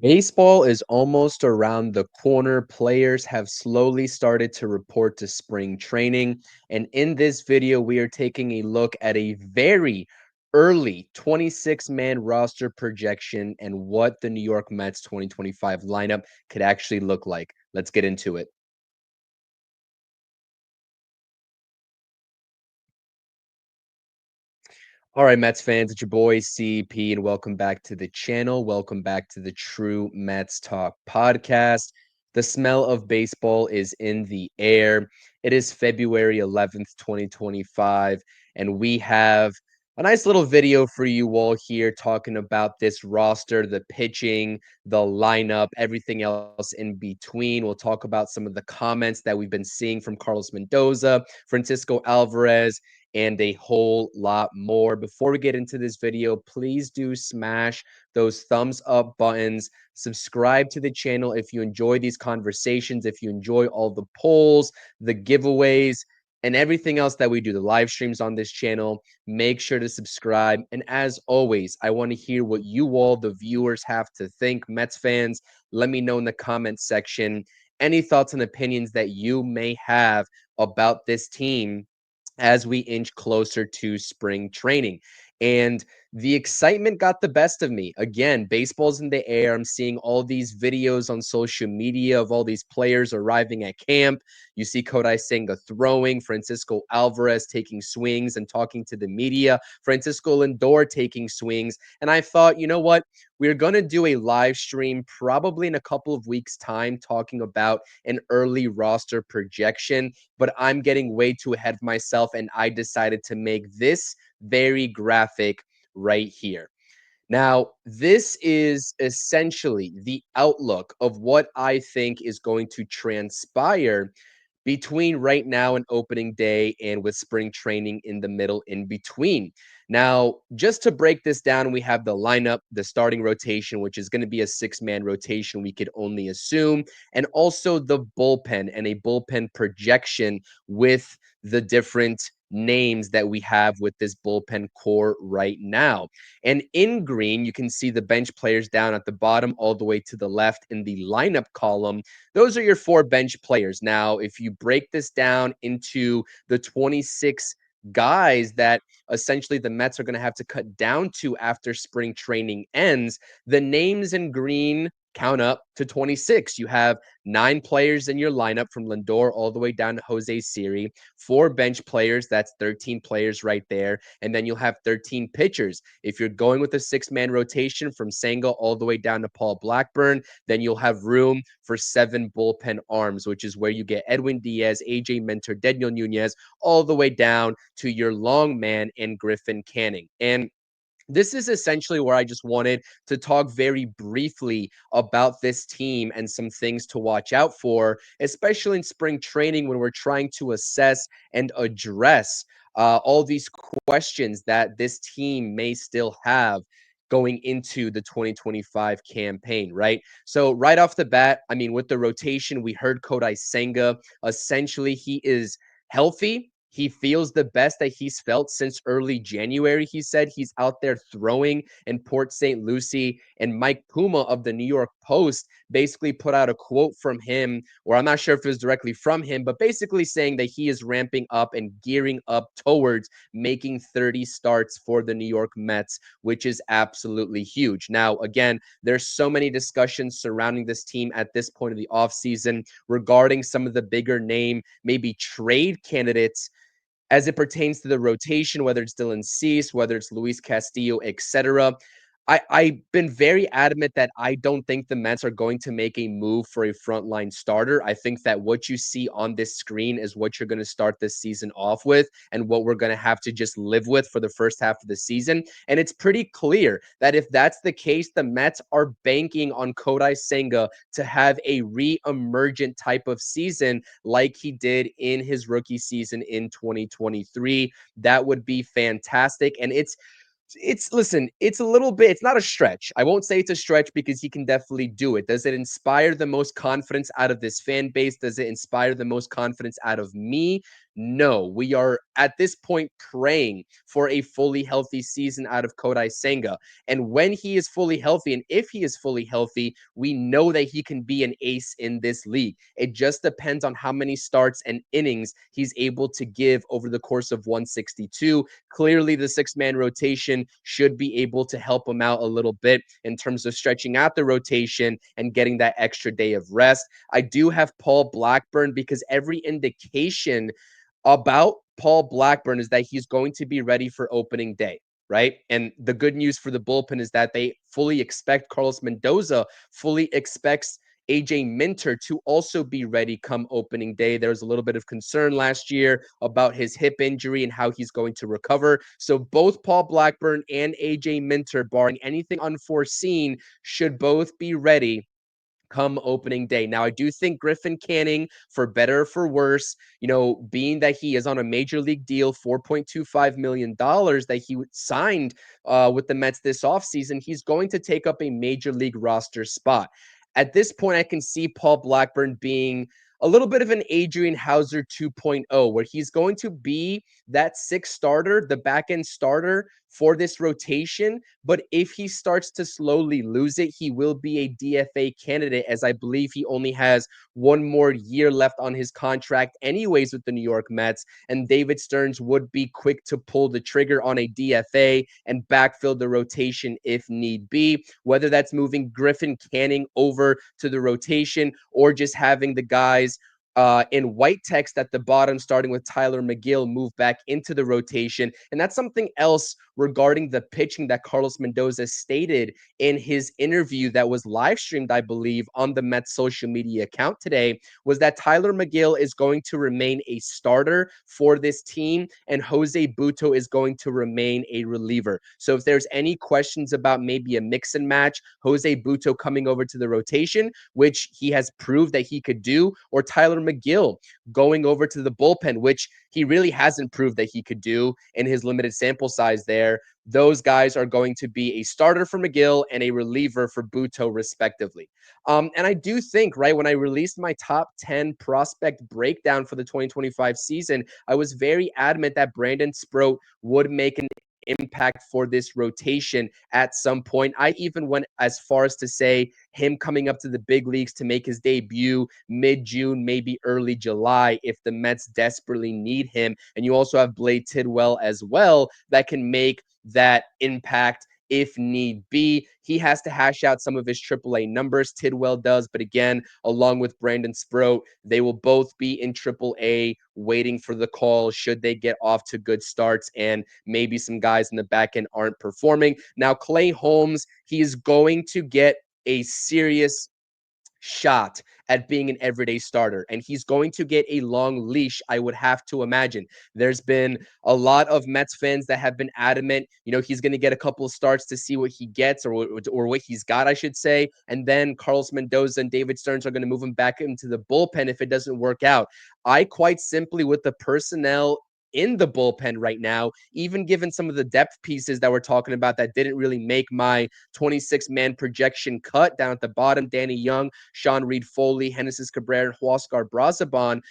Baseball is almost around the corner. Players have slowly started to report to spring training. And in this video, we are taking a look at a very early 26-man roster projection and what the New York Mets 2025 lineup could actually look like. Let's get into it. All right, Mets fans, it's your boy CP, and welcome back to the channel. Welcome back to the True Mets Talk podcast. The smell of baseball is in the air. It is February 11th, 2025, and we have a nice little video for you all here talking about this roster, the pitching, the lineup, everything else in between. We'll talk about some of the comments that we've been seeing from Carlos Mendoza, Francisco Alvarez, and a whole lot more. Before we get into this video, please do smash those thumbs up buttons. Subscribe to the channel if you enjoy these conversations, if you enjoy all the polls, the giveaways, and everything else that we do, the live streams on this channel. Make sure to subscribe. And as always, I want to hear what you all, the viewers, have to think. Mets fans, let me know in the comments section any thoughts and opinions that you may have about this team as we inch closer to spring training. And the excitement got the best of me. Again, baseball's in the air. I'm seeing all these videos on social media of all these players arriving at camp. You see Kodai Senga throwing, Francisco Alvarez taking swings and talking to the media, Francisco Lindor taking swings. And I thought, you know what? We're going to do a live stream probably in a couple of weeks' time talking about an early roster projection, but I'm getting way too ahead of myself, and I decided to make this very graphic right here. Now, this is essentially the outlook of what I think is going to transpire between right now and opening day and with spring training in the middle in between. Now, just to break this down, we have the lineup, the starting rotation, which is going to be a six-man rotation, we could only assume, and also the bullpen and a bullpen projection with the different names that we have with this bullpen core right now. And in green, you can see the bench players down at the bottom all the way to the left in the lineup column. Those are your four bench players. Now, if you break this down into the 26 guys that essentially the Mets are going to have to cut down to after spring training ends, the names in green count up to 26. You have 9 players in your lineup from Lindor all the way down to Jose Siri, 4 bench players, that's 13 players right there, and then you'll have 13 pitchers. If you're going with a six-man rotation from Senga all the way down to Paul Blackburn, then you'll have room for 7 bullpen arms, which is where you get Edwin Diaz, AJ Minter, Daniel Nunez, all the way down to your long man and Griffin Canning. And this is essentially where I just wanted to talk very briefly about this team and some things to watch out for, especially in spring training when we're trying to assess and address all these questions that this team may still have going into the 2025 campaign, right? So, right off the bat, I mean, with the rotation, we heard Kodai Senga. Essentially, he is healthy. He feels the best that he's felt since early January. He said he's out there throwing in Port St. Lucie. And Mike Puma of the New York Post basically put out a quote from him, or I'm not sure if it was directly from him, but basically saying that he is ramping up and gearing up towards making 30 starts for the New York Mets, which is absolutely huge. Now, again, there's so many discussions surrounding this team at this point of the offseason regarding some of the bigger name, maybe trade candidates as it pertains to the rotation, whether it's Dylan Cease, whether it's Luis Castillo, etc. I've been very adamant that I don't think the Mets are going to make a move for a frontline starter. I think that what you see on this screen is what you're going to start this season off with and what we're going to have to just live with for the first half of the season. And it's pretty clear that if that's the case, the Mets are banking on Kodai Senga to have a re-emergent type of season like he did in his rookie season in 2023. That would be fantastic. And it's listen, it's a little bit, it's not a stretch. I won't say it's a stretch because he can definitely do it. Does it inspire the most confidence out of this fan base? Does it inspire the most confidence out of me? No, we are at this point praying for a fully healthy season out of Kodai Senga. And when he is fully healthy, and if he is fully healthy, we know that he can be an ace in this league. It just depends on how many starts and innings he's able to give over the course of 162. Clearly, the six-man rotation should be able to help him out a little bit in terms of stretching out the rotation and getting that extra day of rest. I do have Paul Blackburn because every indication about Paul Blackburn is that he's going to be ready for opening day, right? And the good news for the bullpen is that they fully expect Carlos Mendoza, fully expects AJ Minter to also be ready come opening day. There was a little bit of concern last year about his hip injury and how he's going to recover. So both Paul Blackburn and AJ Minter, barring anything unforeseen, should both be ready come opening day. Now, I do think Griffin Canning, for better or for worse, being that he is on a major league deal, $4.25 million that he signed with the Mets this offseason, he's going to take up a major league roster spot. At this point, I can see Paul Blackburn being a little bit of an Adrian Hauser 2.0, where he's going to be that sixth starter, the back end starter for this rotation. But if he starts to slowly lose it, he will be a DFA candidate, as I believe he only has one more year left on his contract, anyways, with the New York Mets. And David Stearns would be quick to pull the trigger on a DFA and backfill the rotation if need be, whether that's moving Griffin Canning over to the rotation or just having the guys in white text at the bottom, starting with Tyler McGill, move back into the rotation. And that's something else regarding the pitching that Carlos Mendoza stated in his interview that was live streamed, I believe, on the Mets social media account today, was that Tyler McGill is going to remain a starter for this team and Jose Butto is going to remain a reliever. So if there's any questions about maybe a mix and match, Jose Butto coming over to the rotation, which he has proved that he could do, or Tyler McGill going over to the bullpen, which he really hasn't proved that he could do in his limited sample size there. Those guys are going to be a starter for McGill and a reliever for Butto, respectively. And I do think, right, when I released my top 10 prospect breakdown for the 2025 season, I was very adamant that Brandon Sproat would make an impact for this rotation at some point. I even went as far as to say him coming up to the big leagues to make his debut mid-June, maybe early July, if the Mets desperately need him. And you also have Blade Tidwell as well that can make that impact if need be. He has to hash out some of his AAA numbers. Tidwell does, but again, along with Brandon Sproat, they will both be in AAA waiting for the call should they get off to good starts and maybe some guys in the back end aren't performing. Now, Clay Holmes, he is going to get a serious shot at being an everyday starter, and he's going to get a long leash, I would have to imagine. There's been a lot of Mets fans that have been adamant, he's going to get a couple of starts to see what he gets or what he's got, I should say, and then Carlos Mendoza and David Stearns are going to move him back into the bullpen if it doesn't work out. I quite simply, with the personnel in the bullpen right now, even given some of the depth pieces that we're talking about that didn't really make my 26-man projection cut down at the bottom, Danny Young, Sean Reed Foley, Genesis Cabrera, and Huascar Brazaban,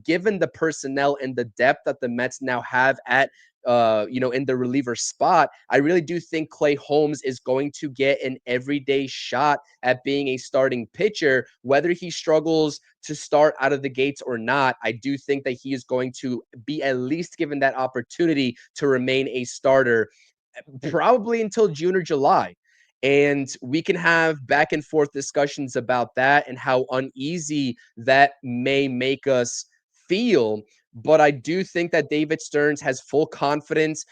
given the personnel and the depth that the Mets now have at in the reliever spot, I really do think Clay Holmes is going to get an everyday shot at being a starting pitcher, whether he struggles to start out of the gates or not. I do think that he is going to be at least given that opportunity to remain a starter probably until June or July. And we can have back and forth discussions about that and how uneasy that may make us feel. But I do think that David Stearns has full confidence,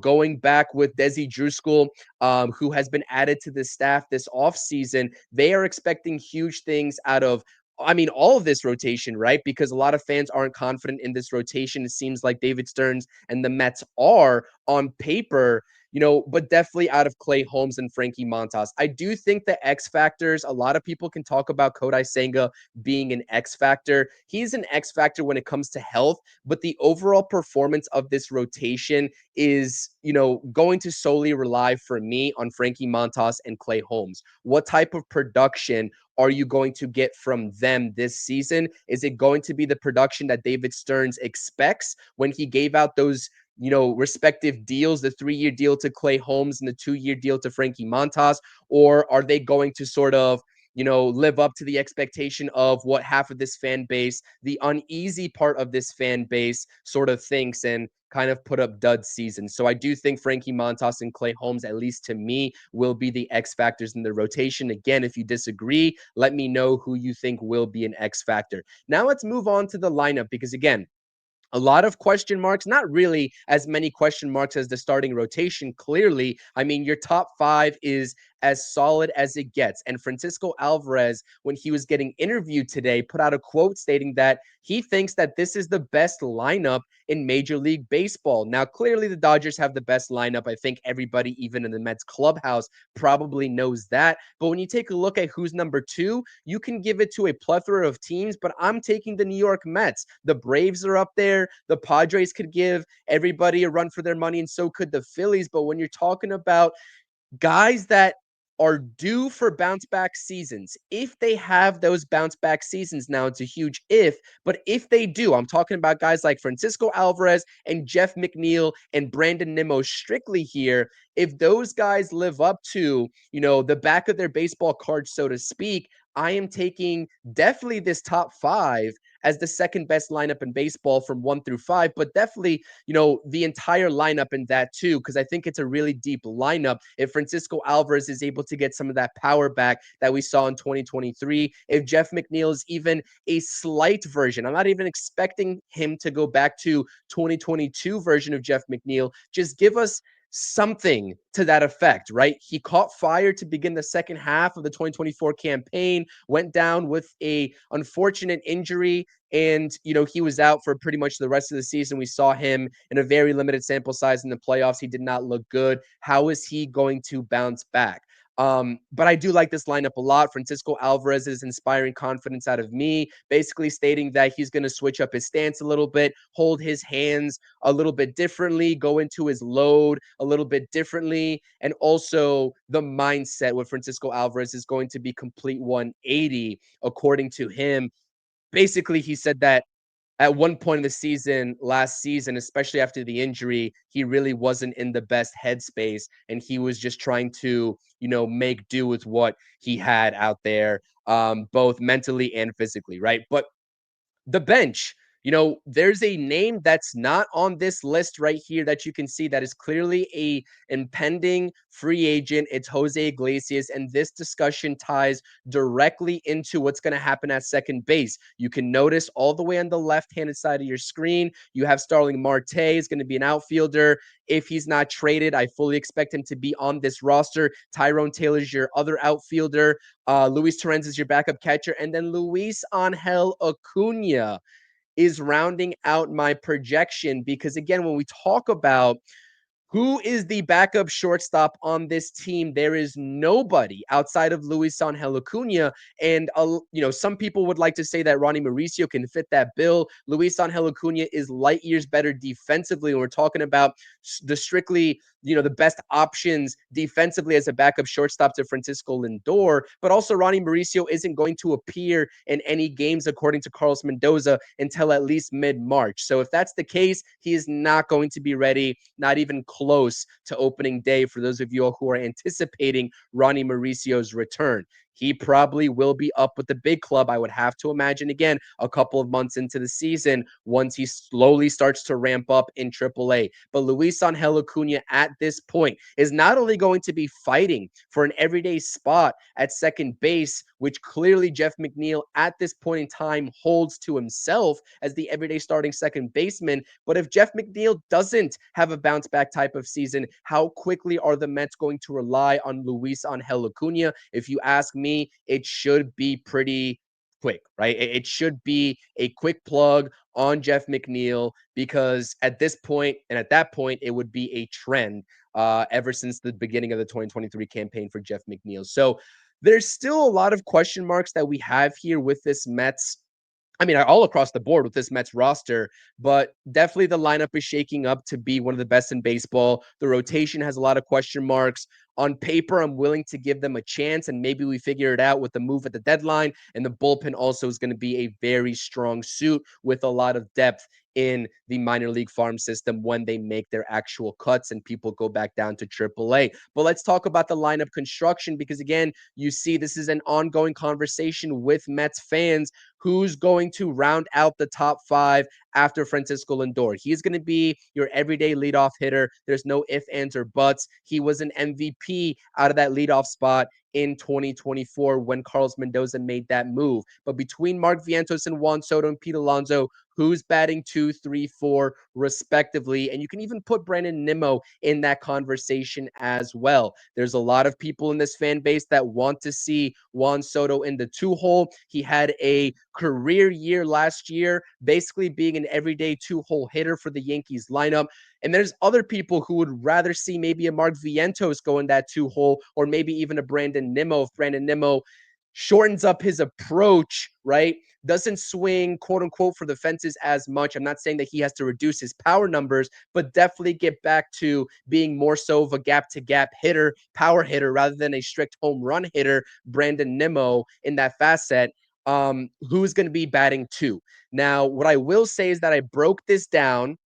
going back with Desi Druskull, who has been added to the staff this offseason. They are expecting huge things out of all of this rotation, right? Because a lot of fans aren't confident in this rotation. It seems like David Stearns and the Mets are on paper. but definitely out of Clay Holmes and Frankie Montas. I do think the X factors, a lot of people can talk about Kodai Senga being an X factor. He's an X factor when it comes to health, but the overall performance of this rotation is, going to solely rely for me on Frankie Montas and Clay Holmes. What type of production are you going to get from them this season? Is it going to be the production that David Stearns expects when he gave out those respective deals, the 3-year deal to Clay Holmes and the 2-year deal to Frankie Montas? Or are they going to sort of, live up to the expectation of what half of this fan base, the uneasy part of this fan base, sort of thinks and kind of put up dud seasons? So I do think Frankie Montas and Clay Holmes, at least to me, will be the X factors in the rotation. Again, if you disagree, let me know who you think will be an X factor. Now let's move on to the lineup because, again, a lot of question marks, not really as many question marks as the starting rotation. Clearly, I mean, your top five is as solid as it gets. And Francisco Alvarez, when he was getting interviewed today, put out a quote stating that he thinks that this is the best lineup in Major League Baseball. Now, clearly, the Dodgers have the best lineup. I think everybody, even in the Mets clubhouse, probably knows that. But when you take a look at who's number two, you can give it to a plethora of teams, but I'm taking the New York Mets. The Braves are up there. The Padres could give everybody a run for their money, and so could the Phillies. But when you're talking about guys that are due for bounce back seasons, if they have those bounce back seasons, now it's a huge if, but if they do, I'm talking about guys like Francisco Alvarez and Jeff McNeil and Brandon Nimmo strictly here. If those guys live up to, the back of their baseball card, so to speak, I am taking definitely this top five as the second best lineup in baseball from 1 through 5, but definitely, the entire lineup in that too, because I think it's a really deep lineup. If Francisco Alvarez is able to get some of that power back that we saw in 2023, if Jeff McNeil is even a slight version, I'm not even expecting him to go back to 2022 version of Jeff McNeil, just give us something to that effect, right? He caught fire to begin the second half of the 2024 campaign, went down with a unfortunate injury, and he was out for pretty much the rest of the season. We saw him in a very limited sample size in the playoffs. He did not look good. How is he going to bounce back? But I do like this lineup a lot. Francisco Alvarez is inspiring confidence out of me, basically stating that he's going to switch up his stance a little bit, hold his hands a little bit differently, go into his load a little bit differently. And also the mindset with Francisco Alvarez is going to be complete 180, according to him. Basically, he said that at one point in the season, last season, especially after the injury, he really wasn't in the best headspace. And he was just trying to, make do with what he had out there, both mentally and physically, right? But the bench, there's a name that's not on this list right here that you can see that is clearly a impending free agent. It's Jose Iglesias, and this discussion ties directly into what's going to happen at second base. You can notice all the way on the left-handed side of your screen, you have Starling Marte is going to be an outfielder. If he's not traded, I fully expect him to be on this roster. Tyrone Taylor's your other outfielder. Luis Torrens is your backup catcher. And then Luis Angel Acuna is rounding out my projection because, again, when we talk about who is the backup shortstop on this team, there is nobody outside of Luis Angel Acuna. And, some people would like to say that Ronnie Mauricio can fit that bill. Luis Angel Acuna is light years better defensively when we're talking about the strictly, the best options defensively as a backup shortstop to Francisco Lindor. But also Ronnie Mauricio isn't going to appear in any games, according to Carlos Mendoza, until at least mid-March. So if that's the case, he is not going to be ready, not even close to opening day for those of you who are anticipating Ronnie Mauricio's return. He probably will be up with the big club, I would have to imagine, again, a couple of months into the season once he slowly starts to ramp up in AAA. But Luis Angel Acuna at this point is not only going to be fighting for an everyday spot at second base, which clearly Jeff McNeil at this point in time holds to himself as the everyday starting second baseman, but if Jeff McNeil doesn't have a bounce back type of season, how quickly are the Mets going to rely on Luis Angel Acuna? If you ask me, it should be pretty quick, right? It should be a quick plug on Jeff McNeil because at this point and at that point, it would be a trend. ever since the beginning of the 2023 campaign for Jeff McNeil. So there's still a lot of question marks that we have here with this Mets. I mean, all across the board with this Mets roster, but definitely the lineup is shaking up to be one of the best in baseball. The rotation has a lot of question marks. On paper, I'm willing to give them a chance, and maybe we figure it out with the move at the deadline. And the bullpen also is going to be a very strong suit with a lot of depth in the minor league farm system when they make their actual cuts and people go back down to AAA. But let's talk about the lineup construction because, again, you see this is an ongoing conversation with Mets fans. Who's going to round out the top five after Francisco Lindor? He's going to be your everyday leadoff hitter. There's no ifs, ands, or buts. He was an MVP out of that leadoff spot in 2024 when Carlos Mendoza made that move. But between Mark Vientos and Juan Soto and Pete Alonso, who's batting 2, 3, 4, respectively. And you can even put Brandon Nimmo in that conversation as well. There's a lot of people in this fan base that want to see Juan Soto in the 2-hole. He had a career year last year, basically being an everyday 2-hole hitter for the Yankees lineup. And there's other people who would rather see maybe a Mark Vientos go in that 2-hole or maybe even a Brandon Nimmo if Brandon Nimmo shortens up his approach, right? Doesn't swing, quote unquote, for the fences as much. I'm not saying that he has to reduce his power numbers, but definitely get back to being more so of a gap to gap hitter, power hitter, rather than a strict home run hitter, Brandon Nimmo in that facet. Who's going to be batting 2? Now, what I will say is that I broke this down,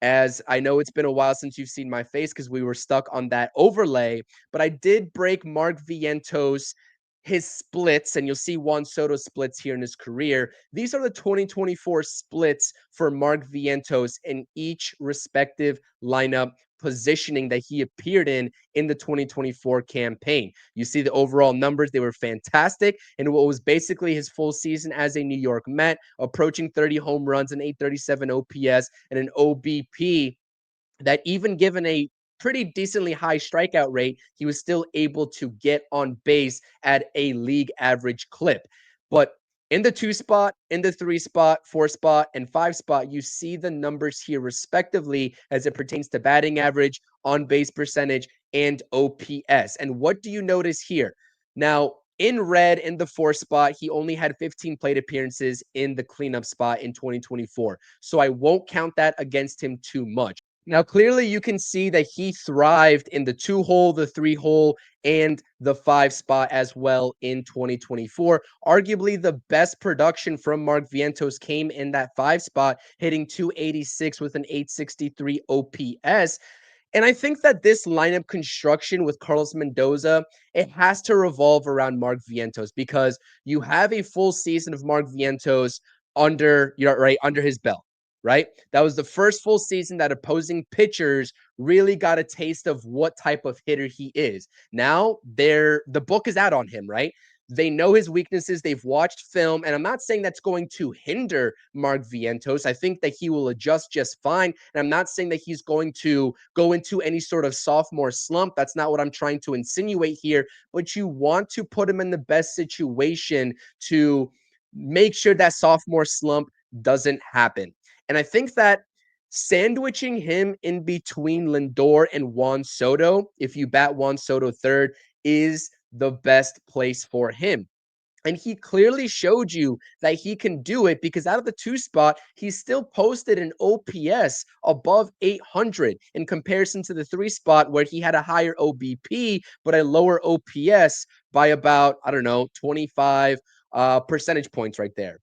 as I know it's been a while since you've seen my face because we were stuck on that overlay, but I did break Mark Vientos his splits, and you'll see Juan Soto splits here in his career. These are the 2024 splits for Mark Vientos in each respective lineup positioning that he appeared in the 2024 campaign. You see the overall numbers, they were fantastic. And what was basically his full season as a New York Met, approaching 30 home runs, an 837 OPS, and an OBP that, even given a pretty decently high strikeout rate, he was still able to get on base at a league average clip. But in the 2 spot, in the 3 spot, 4 spot, and 5 spot, you see the numbers here respectively as it pertains to batting average, on base percentage, and OPS. And what do you notice here? Now, in red, in the 4 spot, he only had 15 plate appearances in the cleanup spot in 2024. So I won't count that against him too much. Now, clearly, you can see that he thrived in the 2-hole, the 3-hole, and the 5 spot as well in 2024. Arguably, the best production from Mark Vientos came in that 5 spot, hitting 286 with an 863 OPS. And I think that this lineup construction with Carlos Mendoza, it has to revolve around Mark Vientos because you have a full season of Mark Vientos under his belt, right? That was the first full season that opposing pitchers really got a taste of what type of hitter he is. Now the book is out on him, right? They know his weaknesses. They've watched film, and I'm not saying that's going to hinder Mark Vientos. I think that he will adjust just fine, and I'm not saying that he's going to go into any sort of sophomore slump. That's not what I'm trying to insinuate here, but you want to put him in the best situation to make sure that sophomore slump doesn't happen. And I think that sandwiching him in between Lindor and Juan Soto, if you bat Juan Soto third, is the best place for him. And he clearly showed you that he can do it because out of the 2 spot, he still posted an OPS above 800 in comparison to the 3 spot where he had a higher OBP, but a lower OPS by about, 25 percentage points right there.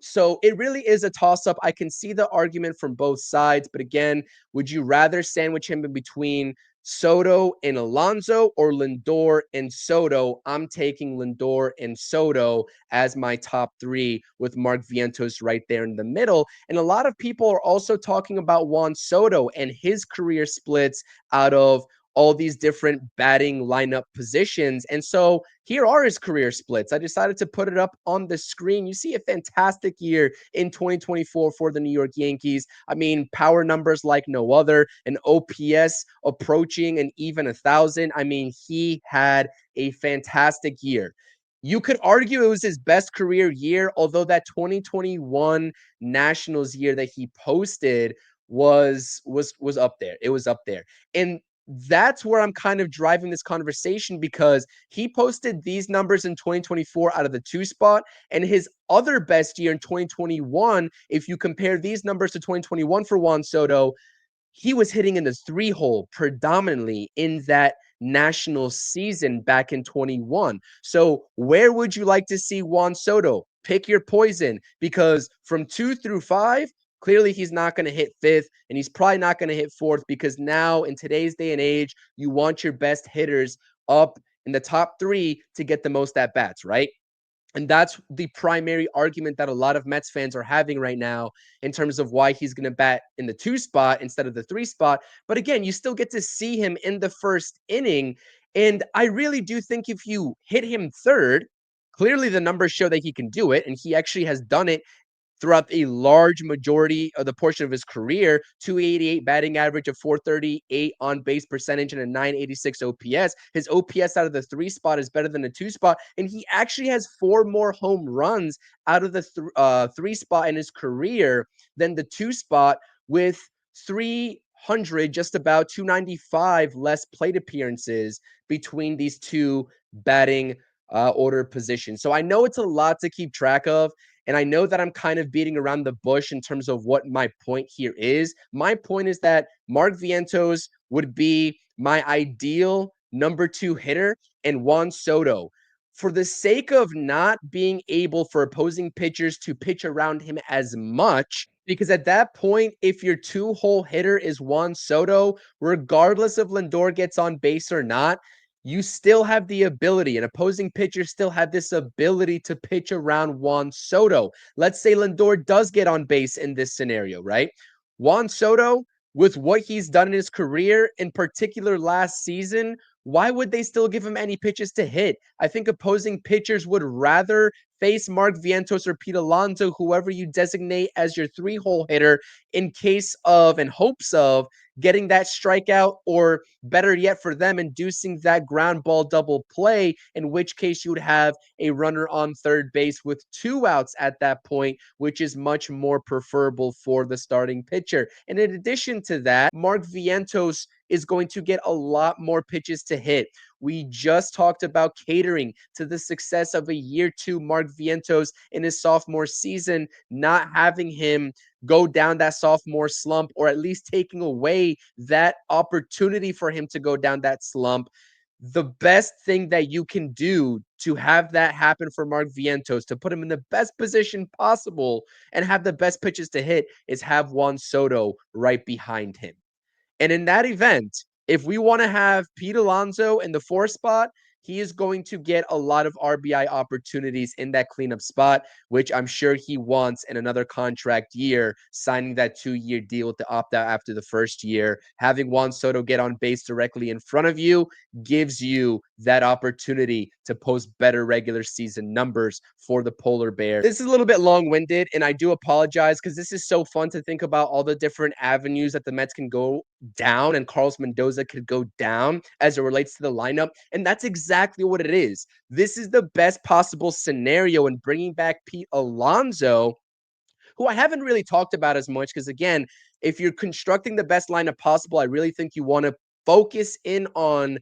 So it really is a toss-up. I can see the argument from both sides, but again, would you rather sandwich him in between Soto and Alonso or Lindor and Soto? I'm taking Lindor and Soto as my top 3 with Mark Vientos right there in the middle. And a lot of people are also talking about Juan Soto and his career splits out of all these different batting lineup positions. And so here are his career splits. I decided to put it up on the screen. You see a fantastic year in 2024 for the New York Yankees. I mean, power numbers like no other, an OPS approaching and even 1,000. I mean, he had a fantastic year. You could argue it was his best career year, although that 2021 Nationals year that he posted was up there. It was up there. And that's where I'm kind of driving this conversation because he posted these numbers in 2024 out of the 2 spot, and his other best year in 2021, if you compare these numbers to 2021 for Juan Soto, he was hitting in the 3 hole predominantly in that national season back in 21. So, where would you like to see Juan Soto? Pick your poison because from 2 through 5, clearly he's not going to hit 5th and he's probably not going to hit 4th because now in today's day and age, you want your best hitters up in the top 3 to get the most at bats, right? And that's the primary argument that a lot of Mets fans are having right now in terms of why he's going to bat in the 2 spot instead of the 3 spot. But again, you still get to see him in the first inning. And I really do think if you hit him third, clearly the numbers show that he can do it. And he actually has done it throughout a large majority of the portion of his career, 288 batting average, of 438 on base percentage, and a 986 OPS. His OPS out of the 3 spot is better than the 2 spot, and he actually has 4 more home runs out of the 3 spot in his career than the 2 spot, with 300, just about 295 less plate appearances between these two batting order positions. So I know it's a lot to keep track of. And I know that I'm kind of beating around the bush in terms of what my point here is. My point is that Mark Vientos would be my ideal number 2 hitter, and Juan Soto, for the sake of not being able for opposing pitchers to pitch around him as much, because at that point, if your 2-hole hitter is Juan Soto, regardless if Lindor gets on base or not, you still have the ability, and opposing pitchers still have this ability to pitch around Juan Soto. Let's say Lindor does get on base in this scenario, right? Juan Soto, with what he's done in his career, in particular last season, why would they still give him any pitches to hit? I think opposing pitchers would rather face Mark Vientos or Pete Alonso, whoever you designate as your 3-hole hitter, in case of and hopes of getting that strikeout, or better yet for them, inducing that ground ball double play, in which case you would have a runner on third base with 2 outs at that point, which is much more preferable for the starting pitcher. And in addition to that, Mark Vientos is going to get a lot more pitches to hit. We just talked about catering to the success of a year 2 Mark Vientos in his sophomore season, not having him go down that sophomore slump, or at least taking away that opportunity for him to go down that slump. The best thing that you can do to have that happen for Mark Vientos, to put him in the best position possible and have the best pitches to hit, is have Juan Soto right behind him. And in that event, if we want to have Pete Alonso in the 4 spot, he is going to get a lot of RBI opportunities in that cleanup spot, which I'm sure he wants in another contract year, signing that 2-year deal with the opt-out after the first year. Having Juan Soto get on base directly in front of you gives you that opportunity to post better regular season numbers for the Polar Bear. This is a little bit long-winded, and I do apologize because this is so fun to think about all the different avenues that the Mets can go down and Carlos Mendoza could go down as it relates to the lineup. And that's exactly what it is. This is the best possible scenario in bringing back Pete Alonso, who I haven't really talked about as much because, again, if you're constructing the best lineup possible, I really think you want to focus in on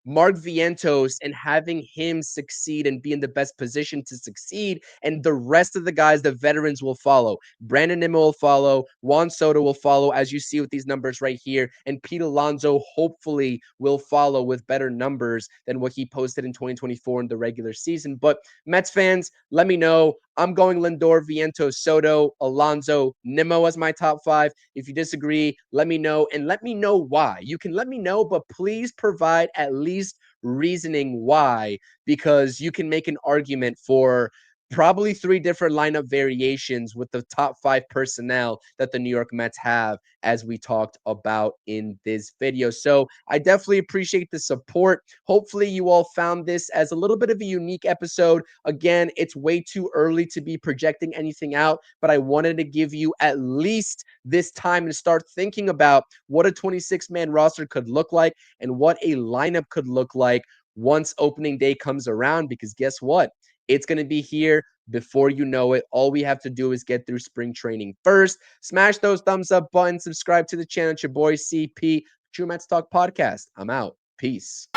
Mark Vientos and having him succeed and be in the best position to succeed. And the rest of the guys, the veterans, will follow. Brandon Nimmo will follow. Juan Soto will follow, as you see with these numbers right here. And Pete Alonso hopefully will follow with better numbers than what he posted in 2024 in the regular season. But Mets fans, let me know. I'm going Lindor, Vientos, Soto, Alonso, Nimmo as my top 5. If you disagree, let me know, and let me know why. You can let me know, but please provide at least reasoning why, because you can make an argument for probably 3 different lineup variations with the top 5 personnel that the New York Mets have, as we talked about in this video. So I definitely appreciate the support. Hopefully you all found this as a little bit of a unique episode. Again, it's way too early to be projecting anything out, but I wanted to give you at least this time to start thinking about what a 26-man roster could look like and what a lineup could look like once opening day comes around, because guess what? It's going to be here before you know it. All we have to do is get through spring training first. Smash those thumbs up buttons, subscribe to the channel. It's your boy CP. True Mets Talk podcast. I'm out. Peace.